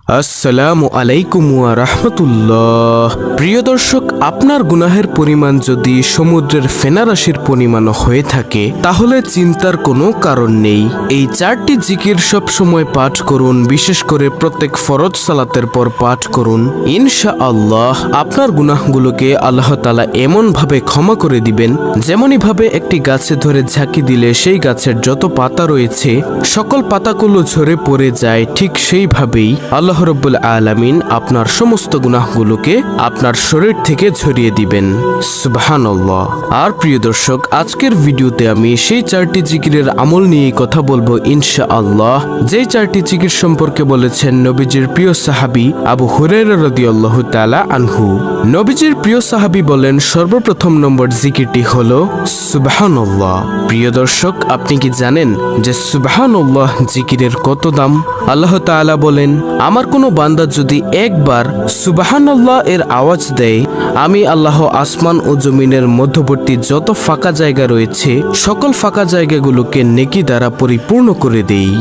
আসসালামু আলাইকুম ওয়া রাহমাতুল্লাহ। প্রিয় দর্শক, আপনার গুনাহের পরিমাণ যদি সমুদ্রের ফেনারাশির পরিমাণও হয়ে থাকে তাহলে চিন্তার কোনো কারণ নেই। এই 4টি জিকির সব সময় পাঠ করুন, বিশেষ করে প্রত্যেক ফরজ সালাতের পর পাঠ করুন। ইনশাআল্লাহ আপনার গুনাহগুলোকে আল্লাহ তাআলা এমন ভাবে ক্ষমা করে দিবেন, যেমনই ভাবে একটি গাছে ধরে ঝাঁকি দিলে সেই গাছের যত পাতা রয়েছে সকল পাতাগুলো ঝরে পড়ে যায়, ঠিক সেইভাবেই আল্লাহ রব্বুল আলামিন আপনার সমস্ত গুনাহগুলোকে আপনার শরীর থেকে ঝরিয়ে দিবেন। সুবহানাল্লাহ। আর প্রিয় দর্শক, আজকের ভিডিওতে আমি সেই 4টি জিকিরের আমল নিয়ে কথা বলবো ইনশাআল্লাহ, যেই 4টি জিকির সম্পর্কে বলেছেন নবীজির প্রিয় সাহাবী আবু হুরায়রা রাদিয়াল্লাহু তাআলা আনহু। নবীজির প্রিয় সাহাবী বলেন, সর্বপ্রথম নম্বর জিকিরটি হলো সুবহানাল্লাহ। প্রিয় দর্শক, আপনি কি জানেন যে সুবহানাল্লাহ জিকিরের কত দাম? আল্লাহ তাআলা বলেন, আমার কোনো বান্দা যদি একবার সুবহানাল্লাহ এর আওয়াজ দেয়, আমি আল্লাহ আসমান ও জমিনের মধ্যবর্তী যত ফাঁকা জায়গা রয়েছে সকল ফাঁকা জায়গাগুলোকে নেকি দ্বারা পরিপূর্ণ করে দেই।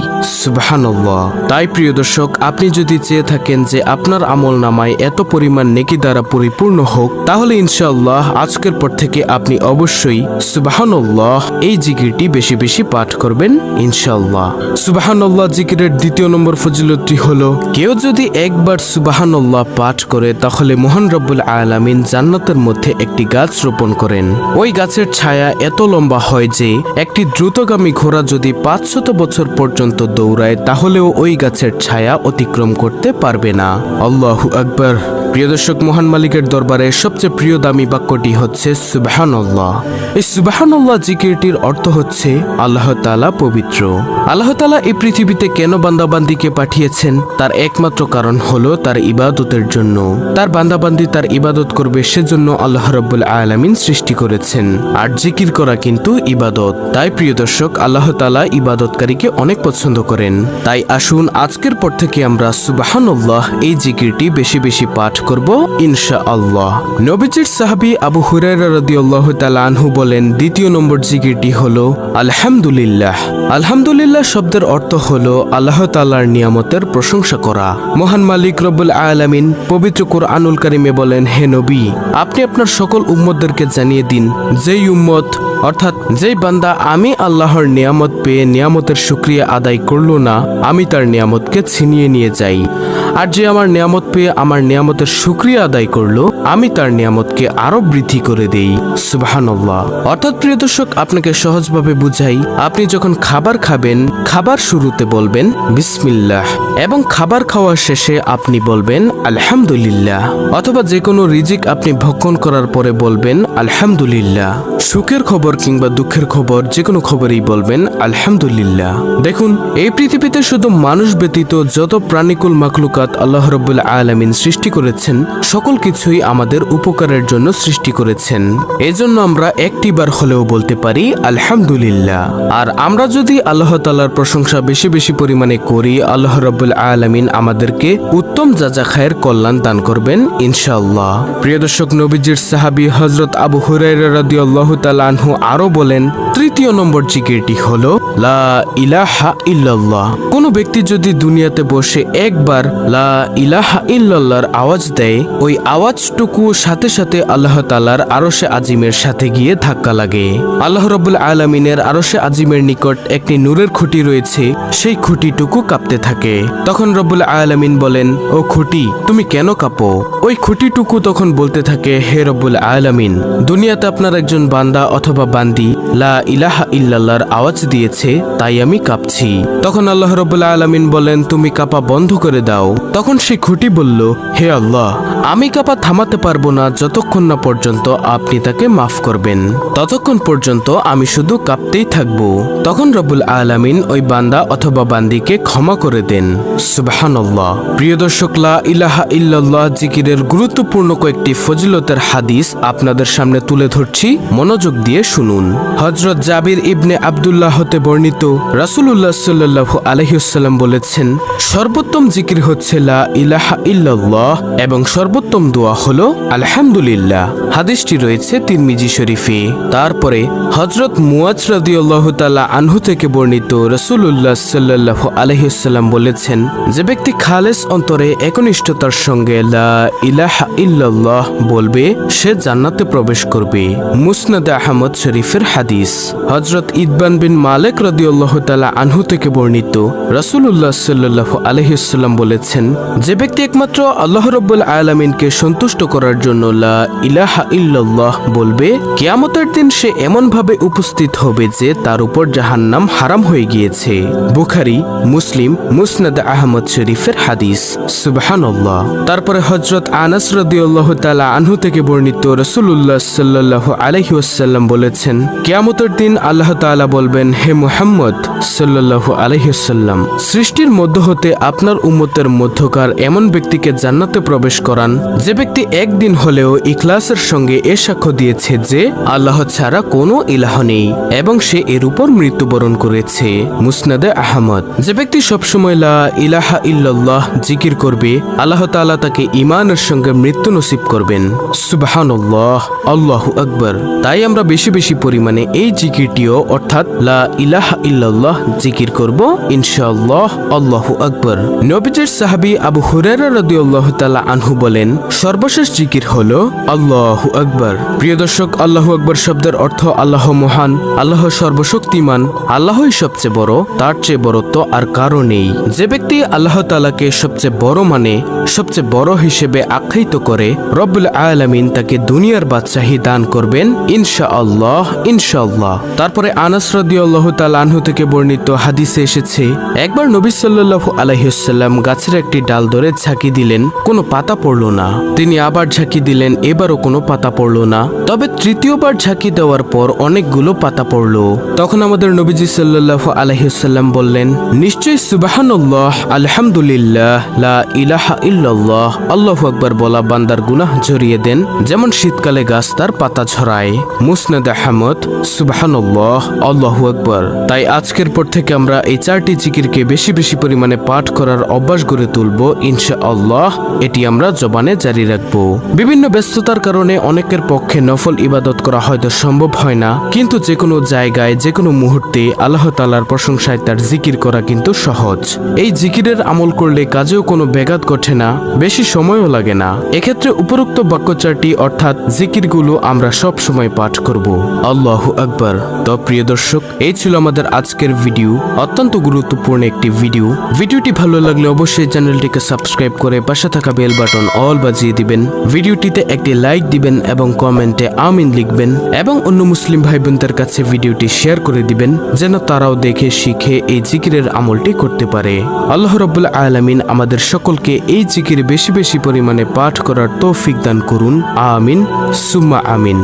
সুবহানাল্লাহ। তাই প্রিয় দর্শক, আপনি যদি চেয়ে থাকেন যে আপনার আমল নামায় এত পরিমাণ নেকি দ্বারা পরিপূর্ণ হোক, তাহলে ইনশাআল্লাহ আজকের পর থেকে আপনি অবশ্যই সুবহানাল্লাহ এই জিকিরটি বেশি বেশি পাঠ করবেন ইনশাআল্লাহ। সুবহানাল্লাহ জিকিরের দ্বিতীয় নম্বর ফজিলতটি হলো, কেউ যদি একবার সুবহানাল্লাহ পাঠ করে তাহলে মহান রব্বুল আলামিন জান্নাতের মধ্যে একটি গাছ রোপণ করেন। ওই গাছের ছায়া এত লম্বা হয় যে একটি দ্রুতগামী ঘোড়া যদি 500 বছর পর্যন্ত দৌড়ায় তাহলেও ওই গাছের ছায়া অতিক্রম করতে পারবে না। আল্লাহু আকবার। প্রিয় দর্শক, মহান মালিকের দরবারে সবচেয়ে প্রিয় দামি বাক্যটি হচ্ছে সুবহানাল্লাহ। এই সুবহানাল্লাহ জিকিরটির অর্থ হচ্ছে আল্লাহ তাআলা পবিত্র। আল্লাহ তাআলা এই পৃথিবীতে কেন বান্দাবান্দিকে পাঠিয়েছেন তার একমাত্র কারণ হলো তার ইবাদতের জন্য। তার বান্দাবান্দি তার ইবাদত করবে, সেজন্য আল্লাহ রাব্বুল আলামিন সৃষ্টি করেছেন। আর জিকির করা কিন্তু ইবাদত। তাই প্রিয় দর্শক, আল্লাহ তাআলা ইবাদতকারীকে অনেক পছন্দ করেন। তাই আসুন আজকের পর থেকে আমরা সুবহানাল্লাহ এই জিকিরটি বেশি বেশি পাঠ করব ইনশাআল্লাহ। নবীজির সাহাবী আবু হুরায়রা রাদিয়াল্লাহু তাআলা আনহু বলেন, দ্বিতীয় নম্বর জিকিরটি হলো আলহামদুলিল্লাহ। আলহামদুলিল্লাহ শব্দের অর্থ হলো আল্লাহ তাআলার নিয়ামতের প্রশংসা করা। মহান মালিক রব্বুল আলামিন পবিত্র কুরআনুল কারীমে বলেন, হে নবী, আপনি আপনার সকল উম্মতদেরকে জানিয়ে দিন, যেই উম্মত অর্থাৎ যেই বান্দা আমি আল্লাহর নিয়ামত পেয়ে নিয়ামতের শুকরিয়া আদায় করলো না, আমি তার নিয়ামতকে ছিনিয়ে নিয়ে যাই। আর যে আমার নিয়ামত পেয়ে আমার নিয়ামতের শুকরিয়া আদায় করলো, আমি তার নিয়ামতকে আরো বৃদ্ধি করে দেই। সুবহানাল্লাহ। অর্থাৎ প্রিয় দর্শক, আপনাকে সহজভাবে বুঝাই, আপনি যখন খাবার খাবেন, খাবার শুরুতে বলবেন বিসমিল্লাহ এবং খাবার খাওয়ার শেষে আপনি বলবেন আলহামদুলিল্লাহ। অথবা যে কোনো রিজিক আপনি ভক্ষণ করার পরে বলবেন আলহামদুলিল্লাহ। সুখের খবর কিংবা দুঃখের খবর, যে কোনো খবরেই বলবেন আলহামদুলিল্লাহ। দেখুন, এই পৃথিবীতে শুধু মানুষ ব্যতীত যত প্রাণীকুল মাখলুকাত আল্লাহ রাব্বুল আলামিন সৃষ্টি করেছেন, সকল কিছুই আমাদের উপকারের জন্য সৃষ্টি করেছেন। এজন্য আমরা একটিবার হলেও বলতে পারি আলহামদুলিল্লাহ। আর আমরা যদি আল্লাহ তাআলার প্রশংসা বেশি বেশি পরিমাণে করি, আল্লাহ রাব্বুল আলামিন আমাদেরকে উত্তম যা খায়ের কল্যাণ দান করবেন ইনশাআল্লাহ। প্রিয় দর্শক, নবীজির সাহাবী হযরত আবু হুরায়রা রাদিয়াল্লাহু তাআলা আনহু আরো বলেন, তৃতীয় নম্বর জিকিরটি হলো লা ইলাহা ইল্লাল্লাহ। কোন ব্যক্তি যদি দুনিয়াতে বসে একবার লা ইলাহা ইল্লাল্লাহর আওয়াজ দেয়, ওই আওয়াজটুকু সাথে সাথে আল্লাহ তাআলার আরশে আজিমের সাথে গিয়ে ধাক্কা লাগে। আল্লাহ রাব্বুল আলামিনের আরশে আজিমের নিকট একটি নূরের খুঁটি রয়েছে, সেই খুঁটিটুকু কাঁপতে থাকে। তখন রব্বুল আলামিন বলেন, ও খুঁটি, তুমি কেন কাঁপো? ওই খুঁটিটুকু তখন বলতে থাকে, হে রব্বুল আলামিন, দুনিয়াতে আপনার একজন বান্দা অথবা বান্দি লা ইলাহা ইল্লাল্লাহর আওয়াজ দিয়েছে, তাই আমি কাঁপছি। তখন আল্লাহ রাব্বুল আলামিন বলেন, তুমি কাঁপা বন্ধ করে দাও। তখন সেই খুঁটি বলল, হে আল্লাহ, আমি কাঁপা থামাতে পারবো না যতক্ষণ না পর্যন্ত আপনি তাকে মাফ করবেন। ততক্ষণ পর্যন্ত আমি শুধু কাঁপতেই থাকবো। তখন রব্বুল আলামিন ওই বান্দা অথবা বান্দিকে ক্ষমা করে দেন। সুবহানাল্লাহ। প্রিয় দর্শক, লা ইলাহা ইল্লাল্লাহ জিকিরের গুরুত্বপূর্ণ কয়েকটি ফজিলতের হাদিস আপনাদের সামনে তুলে ধরছি, মনোযোগ দিয়ে শুনুন। হযরত জাবির ইবনে আব্দুল্লাহ হতে বর্ণিত, রাসূলুল্লাহ সাল্লাল্লাহু আলাইহি ওয়াসাল্লাম বলেছেন, সর্বোত্তম জিকির হচ্ছে হচ্ছে লা ইলাহা ইল্লাল্লাহ এবং সর্বোত্তম দোয়া হলো আলহামদুলিল্লাহ। হাদিসটি রয়েছে তিরমিজি শরীফে। তারপরে হযরত মুয়াজ রাদিয়াল্লাহু তাআলা আনহু থেকে বর্ণিত রাসূলুল্লাহ সাল্লাল্লাহু আলাইহি ওয়াসাল্লাম বলেছেন, যে ব্যক্তি খালেস অন্তরে একনিষ্ঠতার সঙ্গে লা ইলাহা ইল্লাল্লাহ বলবে সে জান্নাতে প্রবেশ করবে। মুসনাদ আহমদ শরীফের হাদিস। হযরত ইতবান বিন মালিক রাদিয়াল্লাহু তাআলা আনহু থেকে বর্ণিত রাসূলুল্লাহ সাল্লাল্লাহু আলাইহি ওয়াসাল্লাম বলেছেন, যে ব্যক্তি একমাত্র আল্লাহ রাব্বুল আলামিনকে সন্তুষ্ট করার জন্য লা ইলাহা ইল্লাল্লাহ বলবে, কিয়ামতের দিন সে এমন ভাবে উপস্থিত হবে যে তার উপর জাহান্নাম হারাম হয়ে গিয়েছে। বুখারী, মুসলিম, মুসনাদ আহমদ শরীফের হাদিস। সুবহানাল্লাহ। তারপরে হযরত আনাস রাদিয়াল্লাহু তাআলা আনহু থেকে বর্ণিত রাসূলুল্লাহ সাল্লাল্লাহু আলাইহি ওয়াসাল্লাম বলেছেন, কিয়ামতের দিন আল্লাহ তাআলা বলবেন, হে মুহাম্মদ সাল্লাল্লাহু আলাইহি ওয়াসাল্লাম, সৃষ্টির মধ্য হতে আপনার উম্মতের মধ্যকার এমন ব্যক্তিকে জান্নাতে প্রবেশ করান যে ব্যক্তি একদিন হলেও ইখলাসের সঙ্গে এ সাক্ষ্য দিয়েছে যে আল্লাহ ছাড়া কোনো ইলাহ নেই এবং সে এর উপর মৃত্যুবরণ করেছে। মুসনাদে আহমদ। যে ব্যক্তি সবসময় লা ইলাহা ইল্লাল্লাহ জিকির করবে, আল্লাহ তাআলা তাকে ঈমানের সঙ্গে মৃত্যু নসিব করবেন। সুবহানাল্লাহ, আল্লাহু আকবার। তাই আমরা বেশি বেশি পরিমাণে এই জিকিরটিও অর্থাৎ লা ইলাহা ইল্লাল্লাহ জিকির করব ইনশাআল্লাহ। আল্লাহু আকবার। নবীজির সাহাবী আবু হুরায়রা রাদিয়াল্লাহু তাআলা আনহু বলেন, সর্বশেষ জিকির হলো আল্লাহু আকবার। প্রিয় দর্শক, আল্লাহু আকবার শব্দের অর্থ আল্লাহ মহান, আল্লাহ সর্বশক্তিমান, আল্লাহই সবচেয়ে বড়, তার চেয়ে বড় তো আর কারো নেই। যে ব্যক্তি আল্লাহ তাআলাকে সবচেয়ে বড় মানে সবচেয়ে বড় হিসেবে আখ্যায়িত করে, রব্বুল আলামিন তাকে দুনিয়ার বাদশাহী দান করবেন ইনশাআল্লাহ, ইনশাআল্লাহ। তারপরে আনাস রাদিয়াল্লাহু তাআলা আনহু থেকে বর্ণিত হাদিসে এসেছে, একবার নবী সাল্লাল্লাহু আলাইহি ওয়াসাল্লাম গাছের একটি ডাল ধরে ঝাঁকি দিলেন, কোনো পাতা পড়ল না। তিনি আবার ঝাঁকি দিলেন, এবারও কোনো পাতা পড়ল না। তবে তৃতীয়বার ঝাঁকি দেওয়ার পর অনেকগুলো পাতা পড়ল। তখন আমাদের নবীজি সাল্লাল্লাহু আলাইহি ওয়াসাল্লাম বললেন, নিশ্চয়ই সুবহানাল্লাহ, আলহামদুলিল্লাহ, লা ইলাহা ইল্লাল্লাহ, আল্লাহু আকবার বলা বান্দার গুনাহ ঝরিয়ে দেন যেমন শীতকালে গাছ তার পাতা ঝরায়। মুসনাদ আহমদ। সুবহানাল্লাহ, আল্লাহু আকবার। তাই আজকের পর থেকে আমরা এই চারটি জিকিরকে বেশি বেশি পরিমাণে পাঠ করার অভ্যাস গড়ে তুলব ইনশাআল্লাহ। এটি আমরা জবানে জারি রাখবো। বিভিন্ন ব্যস্ততার কারণে অনেকের পক্ষে নফল ইবাদত করা হয়তো সম্ভব হয় না, কিন্তু যে কোনো জায়গায় যে কোনো মুহূর্তে আল্লাহ তাআলার প্রশংসায় তার জিকির করা কিন্তু সহজ। এই জিকিরের আমল করলে কাজেও কোনো ব্যাঘাত ঘটে না, বেশি সময়ও লাগে না। এক্ষেত্রে উপরোক্ত বাক্যচারটি অর্থাৎ জিকিরগুলো আমরা সব সময় পাঠ করব। আল্লাহু আকবার। তো প্রিয় দর্শক, এই ছিল আমাদের আজকের ভিডিও, অত্যন্ত গুরুত্বপূর্ণ একটি ভিডিও। ভিডিওটি ভালো লাগলে অবশ্যই চ্যানেলটিকে সাবস্ক্রাইব করে পাশে থাকা বেল বাটন অল বাজিয়ে দিবেন। ভিডিওটিতে একটি লাইক দিবেন এবং কমেন্টে আমিন লিখবেন এবং অন্য মুসলিম ভাই বোনদের কাছে ভিডিওটি শেয়ার করে দিবেন যেন তারাও দেখে শিখে এই জিকিরের আমলটি করতে পারে। আল্লাহ রাব্বুল আলামিন আমাদের সকলকে এই জিকির বেশি বেশি পরিমাণে পাঠ করার তৌফিক দান করুন। আমিন সুম্মা আমিন।